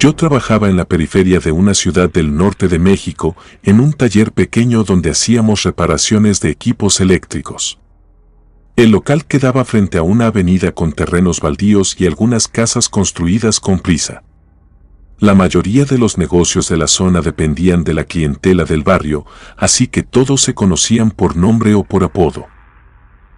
Yo trabajaba en la periferia de una ciudad del norte de México, en un taller pequeño donde hacíamos reparaciones de equipos eléctricos. El local quedaba frente a una avenida con terrenos baldíos y algunas casas construidas con prisa. La mayoría de los negocios de la zona dependían de la clientela del barrio, así que todos se conocían por nombre o por apodo.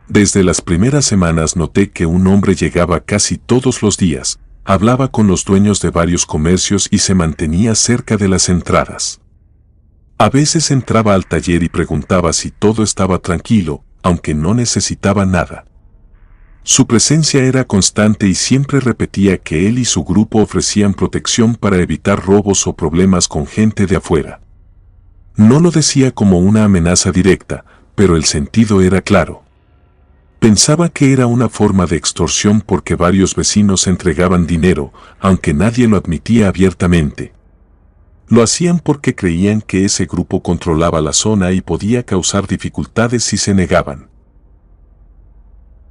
Desde las primeras semanas noté que un hombre llegaba casi todos los días, hablaba con los dueños de varios comercios y se mantenía cerca de las entradas. A veces entraba al taller y preguntaba si todo estaba tranquilo, aunque no necesitaba nada. Su presencia era constante y siempre repetía que él y su grupo ofrecían protección para evitar robos o problemas con gente de afuera. No lo decía como una amenaza directa, pero el sentido era claro. Pensaba que era una forma de extorsión porque varios vecinos entregaban dinero, aunque nadie lo admitía abiertamente. Lo hacían porque creían que ese grupo controlaba la zona y podía causar dificultades si se negaban.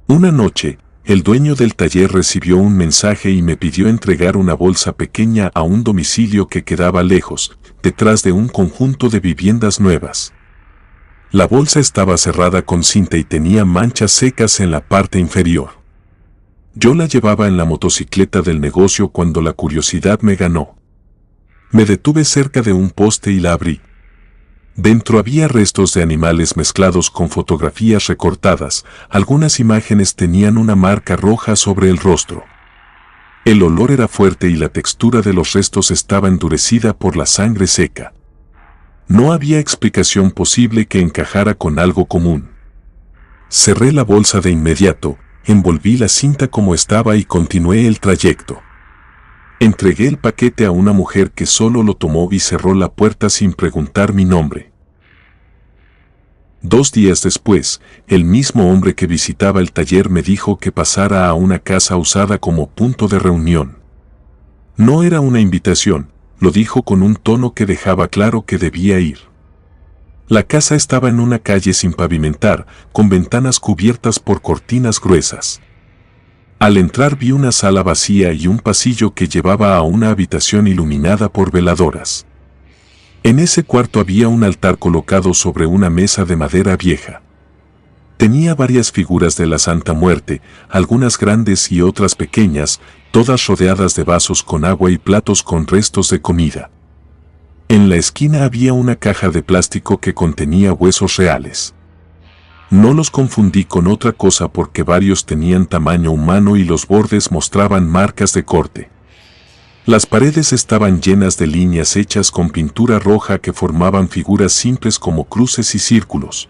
Una noche, el dueño del taller recibió un mensaje y me pidió entregar una bolsa pequeña a un domicilio que quedaba lejos, detrás de un conjunto de viviendas nuevas. La bolsa estaba cerrada con cinta y tenía manchas secas en la parte inferior. Yo la llevaba en la motocicleta del negocio cuando la curiosidad me ganó. Me detuve cerca de un poste y la abrí. Dentro había restos de animales mezclados con fotografías recortadas, algunas imágenes tenían una marca roja sobre el rostro. El olor era fuerte y la textura de los restos estaba endurecida por la sangre seca. No había explicación posible que encajara con algo común. Cerré la bolsa de inmediato, envolví la cinta como estaba y continué el trayecto. Entregué el paquete a una mujer que solo lo tomó y cerró la puerta sin preguntar mi nombre. 2 días después, el mismo hombre que visitaba el taller me dijo que pasara a una casa usada como punto de reunión. No era una invitación, lo dijo con un tono que dejaba claro que debía ir. La casa estaba en una calle sin pavimentar, con ventanas cubiertas por cortinas gruesas. Al entrar vi una sala vacía y un pasillo que llevaba a una habitación iluminada por veladoras. En ese cuarto había un altar colocado sobre una mesa de madera vieja. Tenía varias figuras de la Santa Muerte, algunas grandes y otras pequeñas, todas rodeadas de vasos con agua y platos con restos de comida. En la esquina había una caja de plástico que contenía huesos reales. No los confundí con otra cosa porque varios tenían tamaño humano y los bordes mostraban marcas de corte. Las paredes estaban llenas de líneas hechas con pintura roja que formaban figuras simples como cruces y círculos.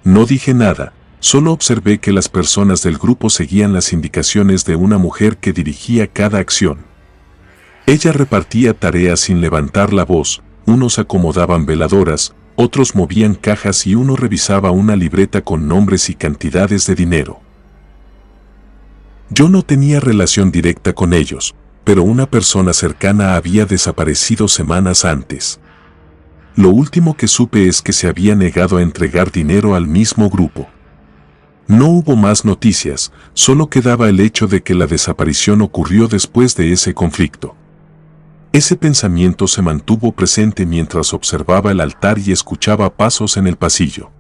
No dije nada, solo observé que las personas del grupo seguían las indicaciones de una mujer que dirigía cada acción. Ella repartía tareas sin levantar la voz, unos acomodaban veladoras, otros movían cajas y uno revisaba una libreta con nombres y cantidades de dinero. Yo no tenía relación directa con ellos, pero una persona cercana había desaparecido semanas antes. Lo último que supe es que se había negado a entregar dinero al mismo grupo. No hubo más noticias, solo quedaba el hecho de que la desaparición ocurrió después de ese conflicto. Ese pensamiento se mantuvo presente mientras observaba el altar y escuchaba pasos en el pasillo.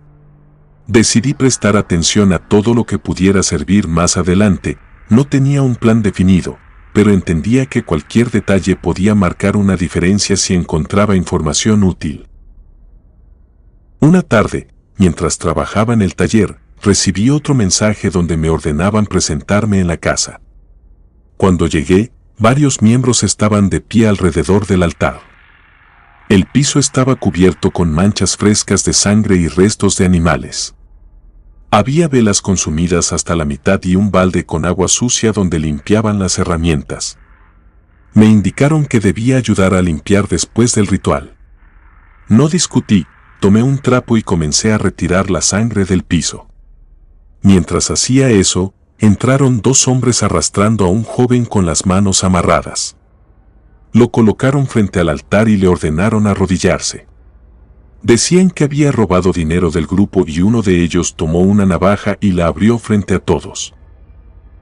Decidí prestar atención a todo lo que pudiera servir más adelante, no tenía un plan definido, pero entendía que cualquier detalle podía marcar una diferencia si encontraba información útil. Una tarde, mientras trabajaba en el taller, recibí otro mensaje donde me ordenaban presentarme en la casa. Cuando llegué, varios miembros estaban de pie alrededor del altar. El piso estaba cubierto con manchas frescas de sangre y restos de animales. Había velas consumidas hasta la mitad y un balde con agua sucia donde limpiaban las herramientas. Me indicaron que debía ayudar a limpiar después del ritual. No discutí, tomé un trapo y comencé a retirar la sangre del piso. Mientras hacía eso, entraron 2 hombres arrastrando a un joven con las manos amarradas. Lo colocaron frente al altar y le ordenaron arrodillarse. Decían que había robado dinero del grupo y uno de ellos tomó una navaja y la abrió frente a todos.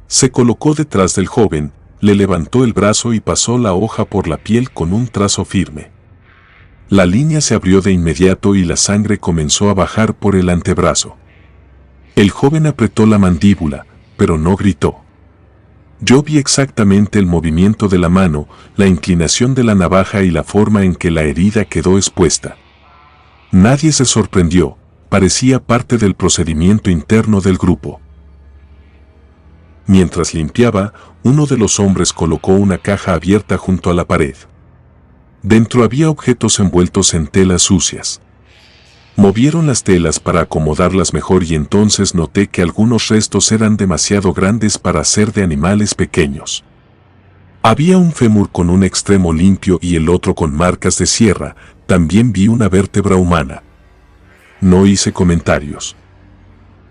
Se colocó detrás del joven, le levantó el brazo y pasó la hoja por la piel con un trazo firme. La línea se abrió de inmediato y la sangre comenzó a bajar por el antebrazo. El joven apretó la mandíbula, pero no gritó. Yo vi exactamente el movimiento de la mano, la inclinación de la navaja y la forma en que la herida quedó expuesta. Nadie se sorprendió, parecía parte del procedimiento interno del grupo. Mientras limpiaba, uno de los hombres colocó una caja abierta junto a la pared. Dentro había objetos envueltos en telas sucias. Movieron las telas para acomodarlas mejor y entonces noté que algunos restos eran demasiado grandes para ser de animales pequeños. Había un fémur con un extremo limpio y el otro con marcas de sierra. También vi una vértebra humana. No hice comentarios.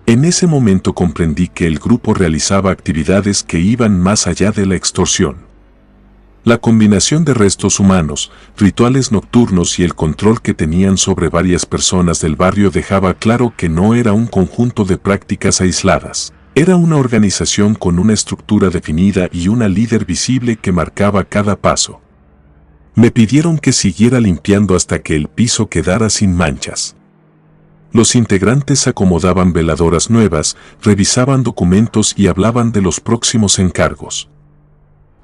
En ese momento comprendí que el grupo realizaba actividades que iban más allá de la extorsión. La combinación de restos humanos, rituales nocturnos y el control que tenían sobre varias personas del barrio dejaba claro que no era un conjunto de prácticas aisladas. Era una organización con una estructura definida y una líder visible que marcaba cada paso. Me pidieron que siguiera limpiando hasta que el piso quedara sin manchas. Los integrantes acomodaban veladoras nuevas, revisaban documentos y hablaban de los próximos encargos.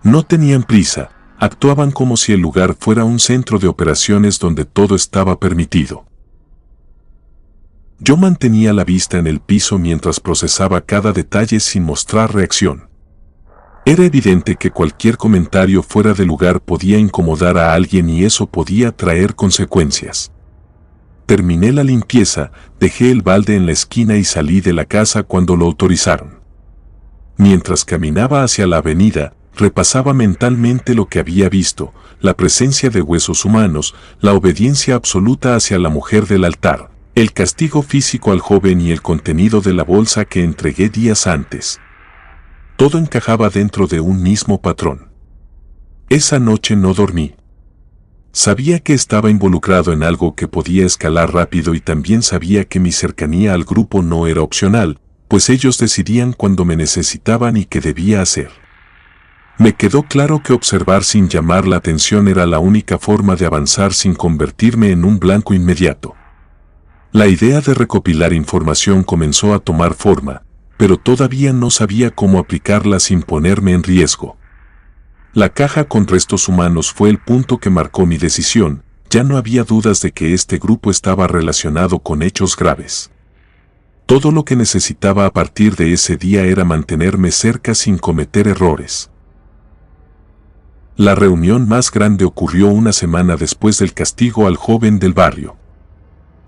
No tenían prisa, actuaban como si el lugar fuera un centro de operaciones donde todo estaba permitido. Yo mantenía la vista en el piso mientras procesaba cada detalle sin mostrar reacción. Era evidente que cualquier comentario fuera de lugar podía incomodar a alguien y eso podía traer consecuencias. Terminé la limpieza, dejé el balde en la esquina y salí de la casa cuando lo autorizaron. Mientras caminaba hacia la avenida, repasaba mentalmente lo que había visto, la presencia de huesos humanos, la obediencia absoluta hacia la mujer del altar, el castigo físico al joven y el contenido de la bolsa que entregué días antes. Todo encajaba dentro de un mismo patrón. Esa noche no dormí. Sabía que estaba involucrado en algo que podía escalar rápido y también sabía que mi cercanía al grupo no era opcional, pues ellos decidían cuando me necesitaban y qué debía hacer. Me quedó claro que observar sin llamar la atención era la única forma de avanzar sin convertirme en un blanco inmediato. La idea de recopilar información comenzó a tomar forma, pero todavía no sabía cómo aplicarla sin ponerme en riesgo. La caja con restos humanos fue el punto que marcó mi decisión, ya no había dudas de que este grupo estaba relacionado con hechos graves. Todo lo que necesitaba a partir de ese día era mantenerme cerca sin cometer errores. La reunión más grande ocurrió una semana después del castigo al joven del barrio.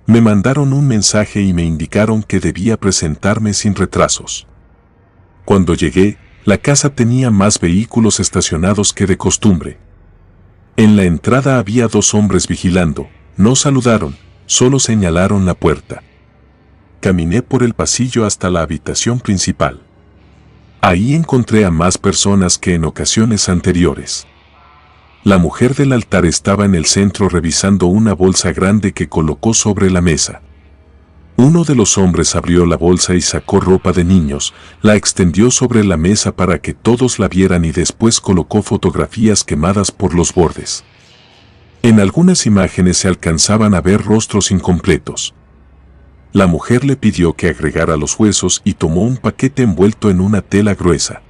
Me mandaron un mensaje y me indicaron que debía presentarme sin retrasos. Cuando llegué, la casa tenía más vehículos estacionados que de costumbre. En la entrada había 2 hombres vigilando, no saludaron, solo señalaron la puerta. Caminé por el pasillo hasta la habitación principal. Ahí encontré a más personas que en ocasiones anteriores. La mujer del altar estaba en el centro revisando una bolsa grande que colocó sobre la mesa. Uno de los hombres abrió la bolsa y sacó ropa de niños, la extendió sobre la mesa para que todos la vieran y después colocó fotografías quemadas por los bordes. En algunas imágenes se alcanzaban a ver rostros incompletos. La mujer le pidió que agregara los huesos y tomó un paquete envuelto en una tela gruesa.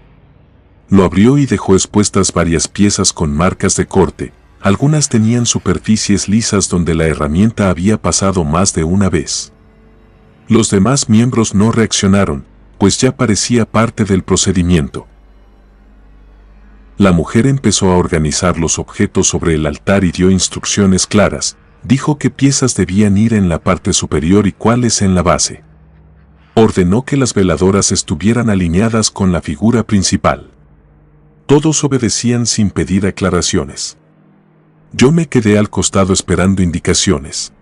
Lo abrió y dejó expuestas varias piezas con marcas de corte, algunas tenían superficies lisas donde la herramienta había pasado más de una vez. Los demás miembros no reaccionaron, pues ya parecía parte del procedimiento. La mujer empezó a organizar los objetos sobre el altar y dio instrucciones claras, dijo qué piezas debían ir en la parte superior y cuáles en la base. Ordenó que las veladoras estuvieran alineadas con la figura principal. Todos obedecían sin pedir aclaraciones. Yo me quedé al costado esperando indicaciones.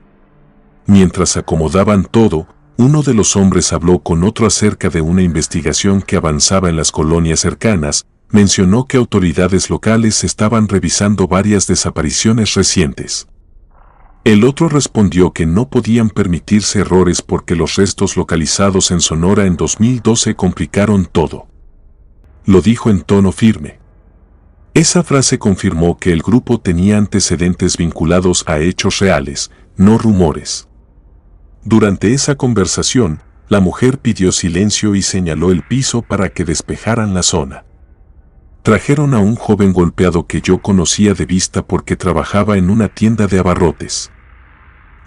Mientras acomodaban todo, uno de los hombres habló con otro acerca de una investigación que avanzaba en las colonias cercanas, mencionó que autoridades locales estaban revisando varias desapariciones recientes. El otro respondió que no podían permitirse errores porque los restos localizados en Sonora en 2012 complicaron todo. Lo dijo en tono firme. Esa frase confirmó que el grupo tenía antecedentes vinculados a hechos reales, no rumores. Durante esa conversación, la mujer pidió silencio y señaló el piso para que despejaran la zona. Trajeron a un joven golpeado que yo conocía de vista porque trabajaba en una tienda de abarrotes.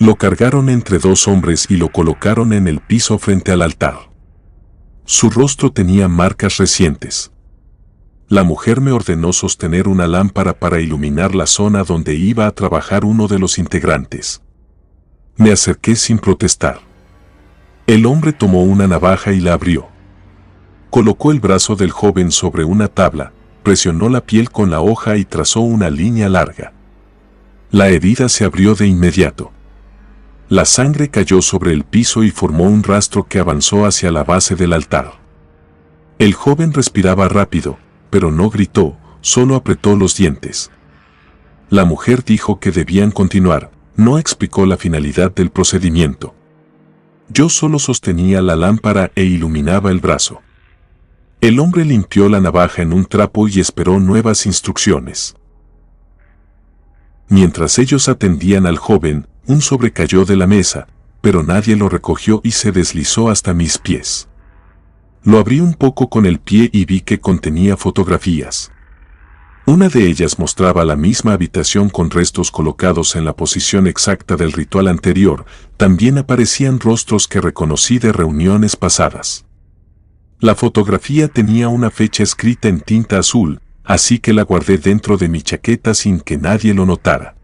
Lo cargaron entre dos hombres y lo colocaron en el piso frente al altar. Su rostro tenía marcas recientes. La mujer me ordenó sostener una lámpara para iluminar la zona donde iba a trabajar uno de los integrantes. Me acerqué sin protestar. El hombre tomó una navaja y la abrió. Colocó el brazo del joven sobre una tabla, presionó la piel con la hoja y trazó una línea larga. La herida se abrió de inmediato. La sangre cayó sobre el piso y formó un rastro que avanzó hacia la base del altar. El joven respiraba rápido, pero no gritó, solo apretó los dientes. La mujer dijo que debían continuar, no explicó la finalidad del procedimiento. Yo solo sostenía la lámpara e iluminaba el brazo. El hombre limpió la navaja en un trapo y esperó nuevas instrucciones. Mientras ellos atendían al joven, un sobre cayó de la mesa, pero nadie lo recogió y se deslizó hasta mis pies. Lo abrí un poco con el pie y vi que contenía fotografías. Una de ellas mostraba la misma habitación con restos colocados en la posición exacta del ritual anterior. También aparecían rostros que reconocí de reuniones pasadas. La fotografía tenía una fecha escrita en tinta azul, así que la guardé dentro de mi chaqueta sin que nadie lo notara.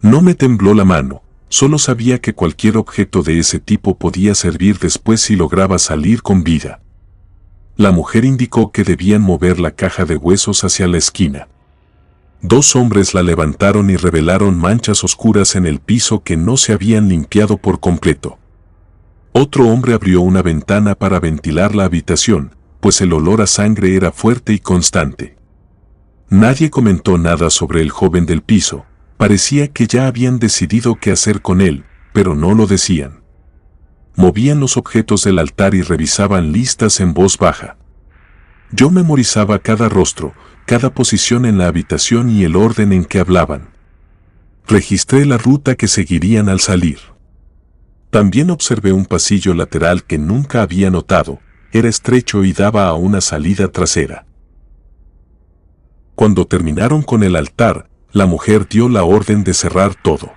No me tembló la mano, solo sabía que cualquier objeto de ese tipo podía servir después si lograba salir con vida. La mujer indicó que debían mover la caja de huesos hacia la esquina. Dos hombres la levantaron y revelaron manchas oscuras en el piso que no se habían limpiado por completo. Otro hombre abrió una ventana para ventilar la habitación, pues el olor a sangre era fuerte y constante. Nadie comentó nada sobre el joven del piso. Parecía que ya habían decidido qué hacer con él, pero no lo decían. Movían los objetos del altar y revisaban listas en voz baja. Yo memorizaba cada rostro, cada posición en la habitación y el orden en que hablaban. Registré la ruta que seguirían al salir. También observé un pasillo lateral que nunca había notado, era estrecho y daba a una salida trasera. Cuando terminaron con el altar, la mujer dio la orden de cerrar todo.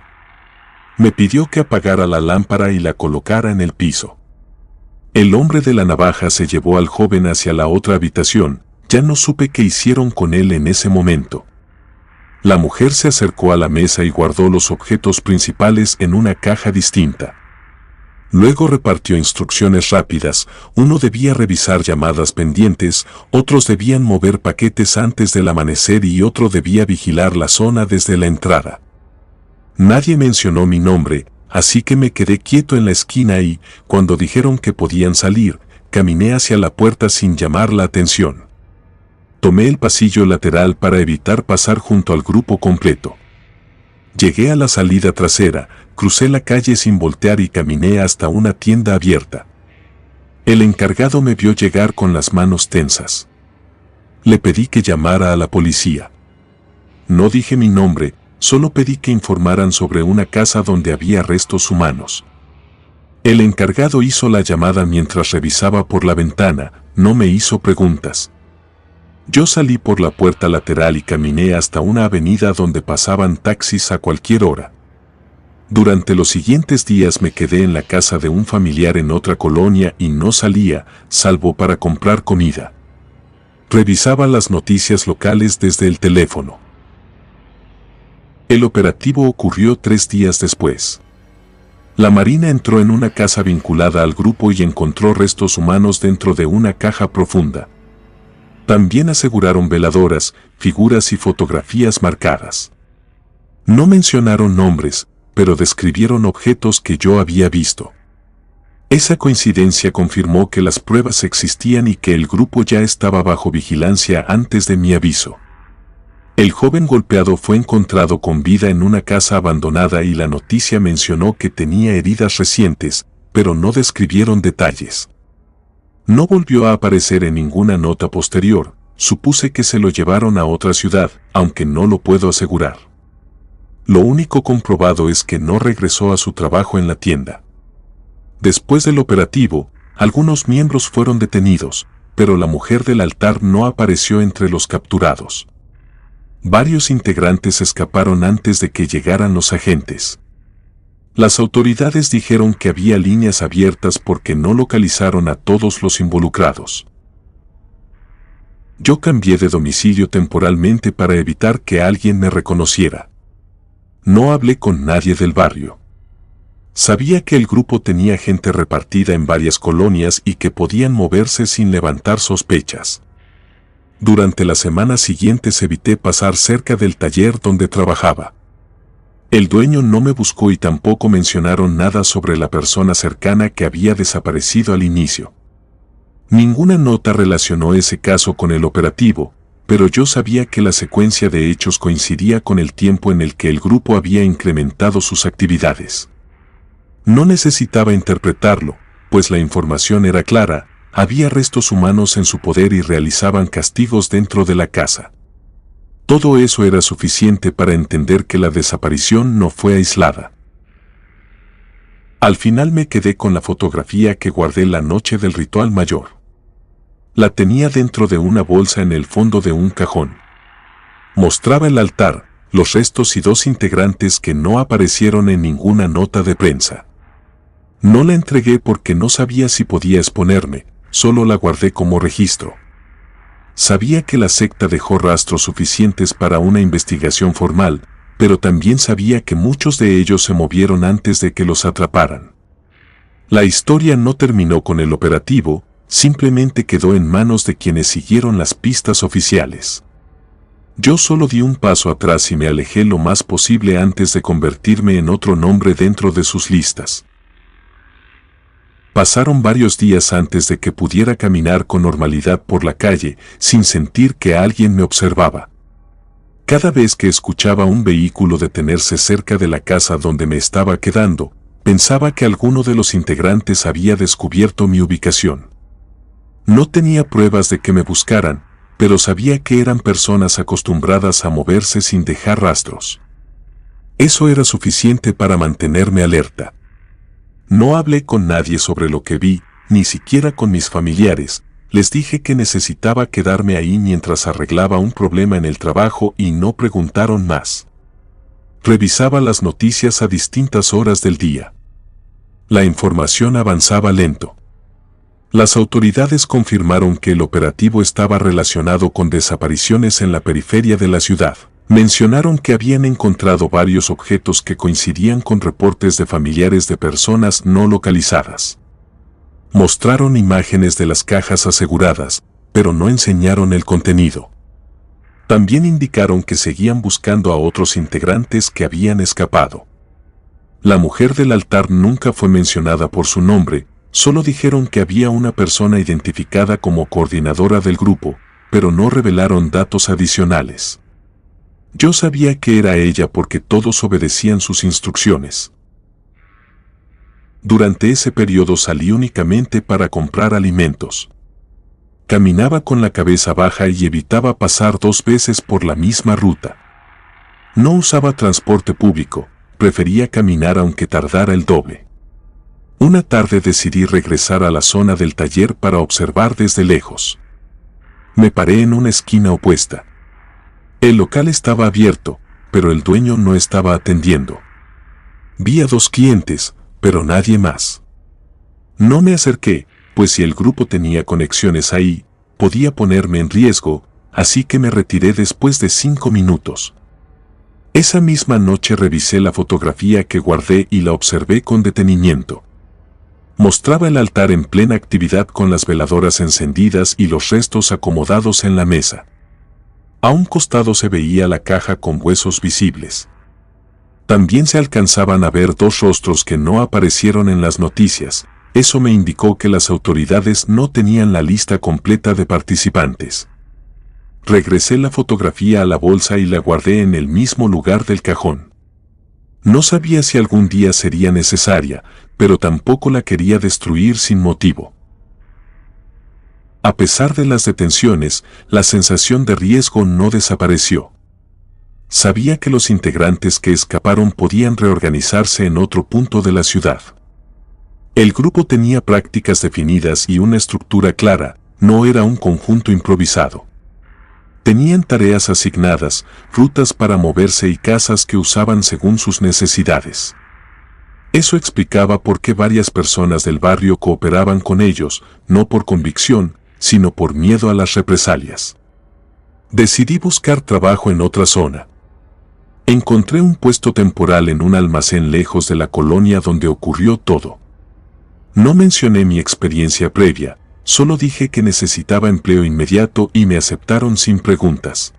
Me pidió que apagara la lámpara y la colocara en el piso. El hombre de la navaja se llevó al joven hacia la otra habitación, ya no supe qué hicieron con él en ese momento. La mujer se acercó a la mesa y guardó los objetos principales en una caja distinta. Luego repartió instrucciones rápidas, uno debía revisar llamadas pendientes, otros debían mover paquetes antes del amanecer y otro debía vigilar la zona desde la entrada. Nadie mencionó mi nombre, así que me quedé quieto en la esquina y, cuando dijeron que podían salir, caminé hacia la puerta sin llamar la atención. Tomé el pasillo lateral para evitar pasar junto al grupo completo. Llegué a la salida trasera, crucé la calle sin voltear y caminé hasta una tienda abierta. El encargado me vio llegar con las manos tensas. Le pedí que llamara a la policía. No dije mi nombre, solo pedí que informaran sobre una casa donde había restos humanos. El encargado hizo la llamada mientras revisaba por la ventana, no me hizo preguntas. Yo salí por la puerta lateral y caminé hasta una avenida donde pasaban taxis a cualquier hora. Durante los siguientes días me quedé en la casa de un familiar en otra colonia y no salía, salvo para comprar comida. Revisaba las noticias locales desde el teléfono. El operativo ocurrió 3 días después. La Marina entró en una casa vinculada al grupo y encontró restos humanos dentro de una caja profunda. También aseguraron veladoras, figuras y fotografías marcadas. No mencionaron nombres, pero describieron objetos que yo había visto. Esa coincidencia confirmó que las pruebas existían y que el grupo ya estaba bajo vigilancia antes de mi aviso. El joven golpeado fue encontrado con vida en una casa abandonada y la noticia mencionó que tenía heridas recientes, pero no describieron detalles. No volvió a aparecer en ninguna nota posterior, supuse que se lo llevaron a otra ciudad, aunque no lo puedo asegurar. Lo único comprobado es que no regresó a su trabajo en la tienda. Después del operativo, algunos miembros fueron detenidos, pero la mujer del altar no apareció entre los capturados. Varios integrantes escaparon antes de que llegaran los agentes. Las autoridades dijeron que había líneas abiertas porque no localizaron a todos los involucrados. Yo cambié de domicilio temporalmente para evitar que alguien me reconociera. No hablé con nadie del barrio. Sabía que el grupo tenía gente repartida en varias colonias y que podían moverse sin levantar sospechas. Durante las semanas siguientes evité pasar cerca del taller donde trabajaba. El dueño no me buscó y tampoco mencionaron nada sobre la persona cercana que había desaparecido al inicio. Ninguna nota relacionó ese caso con el operativo, pero yo sabía que la secuencia de hechos coincidía con el tiempo en el que el grupo había incrementado sus actividades. No necesitaba interpretarlo, pues la información era clara, había restos humanos en su poder y realizaban castigos dentro de la casa. Todo eso era suficiente para entender que la desaparición no fue aislada. Al final me quedé con la fotografía que guardé la noche del ritual mayor. La tenía dentro de una bolsa en el fondo de un cajón. Mostraba el altar, los restos y 2 integrantes que no aparecieron en ninguna nota de prensa. No la entregué porque no sabía si podía exponerme, solo la guardé como registro. Sabía que la secta dejó rastros suficientes para una investigación formal, pero también sabía que muchos de ellos se movieron antes de que los atraparan. La historia no terminó con el operativo, simplemente quedó en manos de quienes siguieron las pistas oficiales. Yo solo di un paso atrás y me alejé lo más posible antes de convertirme en otro nombre dentro de sus listas. Pasaron varios días antes de que pudiera caminar con normalidad por la calle, sin sentir que alguien me observaba. Cada vez que escuchaba un vehículo detenerse cerca de la casa donde me estaba quedando, pensaba que alguno de los integrantes había descubierto mi ubicación. No tenía pruebas de que me buscaran, pero sabía que eran personas acostumbradas a moverse sin dejar rastros. Eso era suficiente para mantenerme alerta. No hablé con nadie sobre lo que vi, ni siquiera con mis familiares. Les dije que necesitaba quedarme ahí mientras arreglaba un problema en el trabajo y no preguntaron más. Revisaba las noticias a distintas horas del día. La información avanzaba lento. Las autoridades confirmaron que el operativo estaba relacionado con desapariciones en la periferia de la ciudad. Mencionaron que habían encontrado varios objetos que coincidían con reportes de familiares de personas no localizadas. Mostraron imágenes de las cajas aseguradas, pero no enseñaron el contenido. También indicaron que seguían buscando a otros integrantes que habían escapado. La mujer del altar nunca fue mencionada por su nombre, solo dijeron que había una persona identificada como coordinadora del grupo, pero no revelaron datos adicionales. Yo sabía que era ella porque todos obedecían sus instrucciones. Durante ese periodo salí únicamente para comprar alimentos. Caminaba con la cabeza baja y evitaba pasar 2 veces por la misma ruta. No usaba transporte público, prefería caminar aunque tardara el doble. Una tarde decidí regresar a la zona del taller para observar desde lejos. Me paré en una esquina opuesta. El local estaba abierto, pero el dueño no estaba atendiendo. Vi a 2 clientes, pero nadie más. No me acerqué, pues si el grupo tenía conexiones ahí, podía ponerme en riesgo, así que me retiré después de 5 minutos. Esa misma noche revisé la fotografía que guardé y la observé con detenimiento. Mostraba el altar en plena actividad con las veladoras encendidas y los restos acomodados en la mesa. A un costado se veía la caja con huesos visibles. También se alcanzaban a ver 2 rostros que no aparecieron en las noticias. Eso me indicó que las autoridades no tenían la lista completa de participantes. Regresé la fotografía a la bolsa y la guardé en el mismo lugar del cajón. No sabía si algún día sería necesaria, pero tampoco la quería destruir sin motivo. A pesar de las detenciones, la sensación de riesgo no desapareció. Sabía que los integrantes que escaparon podían reorganizarse en otro punto de la ciudad. El grupo tenía prácticas definidas y una estructura clara, no era un conjunto improvisado. Tenían tareas asignadas, rutas para moverse y casas que usaban según sus necesidades. Eso explicaba por qué varias personas del barrio cooperaban con ellos, no por convicción, sino por miedo a las represalias. Decidí buscar trabajo en otra zona. Encontré un puesto temporal en un almacén lejos de la colonia donde ocurrió todo. No mencioné mi experiencia previa, solo dije que necesitaba empleo inmediato y me aceptaron sin preguntas.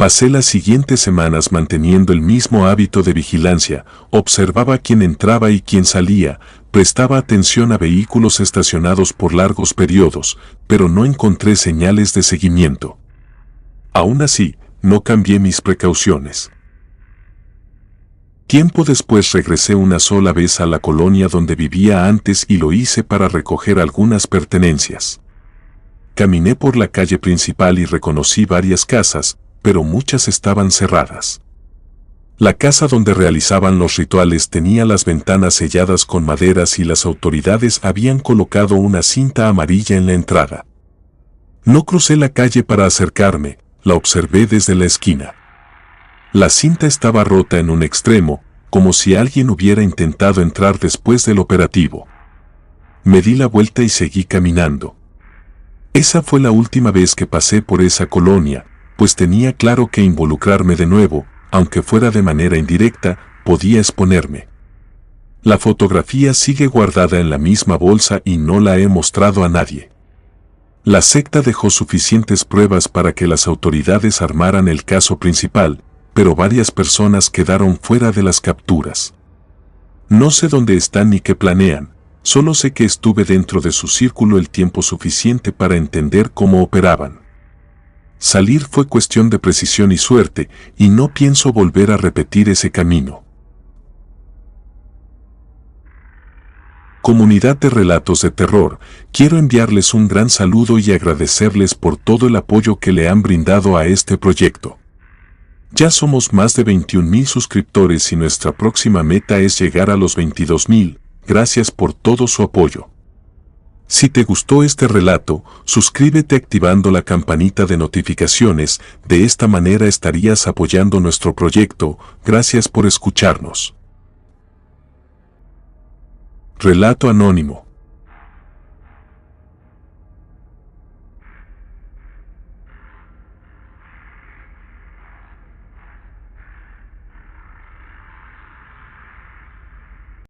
Pasé las siguientes semanas manteniendo el mismo hábito de vigilancia, observaba quién entraba y quién salía, prestaba atención a vehículos estacionados por largos periodos, pero no encontré señales de seguimiento. Aún así, no cambié mis precauciones. Tiempo después regresé una sola vez a la colonia donde vivía antes y lo hice para recoger algunas pertenencias. Caminé por la calle principal y reconocí varias casas, pero muchas estaban cerradas. La casa donde realizaban los rituales tenía las ventanas selladas con maderas y las autoridades habían colocado una cinta amarilla en la entrada. No crucé la calle para acercarme, la observé desde la esquina. La cinta estaba rota en un extremo, como si alguien hubiera intentado entrar después del operativo. Me di la vuelta y seguí caminando. Esa fue la última vez que pasé por esa colonia, pues tenía claro que involucrarme de nuevo, aunque fuera de manera indirecta, podía exponerme. La fotografía sigue guardada en la misma bolsa y no la he mostrado a nadie. La secta dejó suficientes pruebas para que las autoridades armaran el caso principal, pero varias personas quedaron fuera de las capturas. No sé dónde están ni qué planean, solo sé que estuve dentro de su círculo el tiempo suficiente para entender cómo operaban. Salir fue cuestión de precisión y suerte, y no pienso volver a repetir ese camino. Comunidad de Relatos de Terror, quiero enviarles un gran saludo y agradecerles por todo el apoyo que le han brindado a este proyecto. Ya somos más de 21,000 suscriptores y nuestra próxima meta es llegar a los 22,000, gracias por todo su apoyo. Si te gustó este relato, suscríbete activando la campanita de notificaciones, de esta manera estarías apoyando nuestro proyecto. Gracias por escucharnos. Relato anónimo.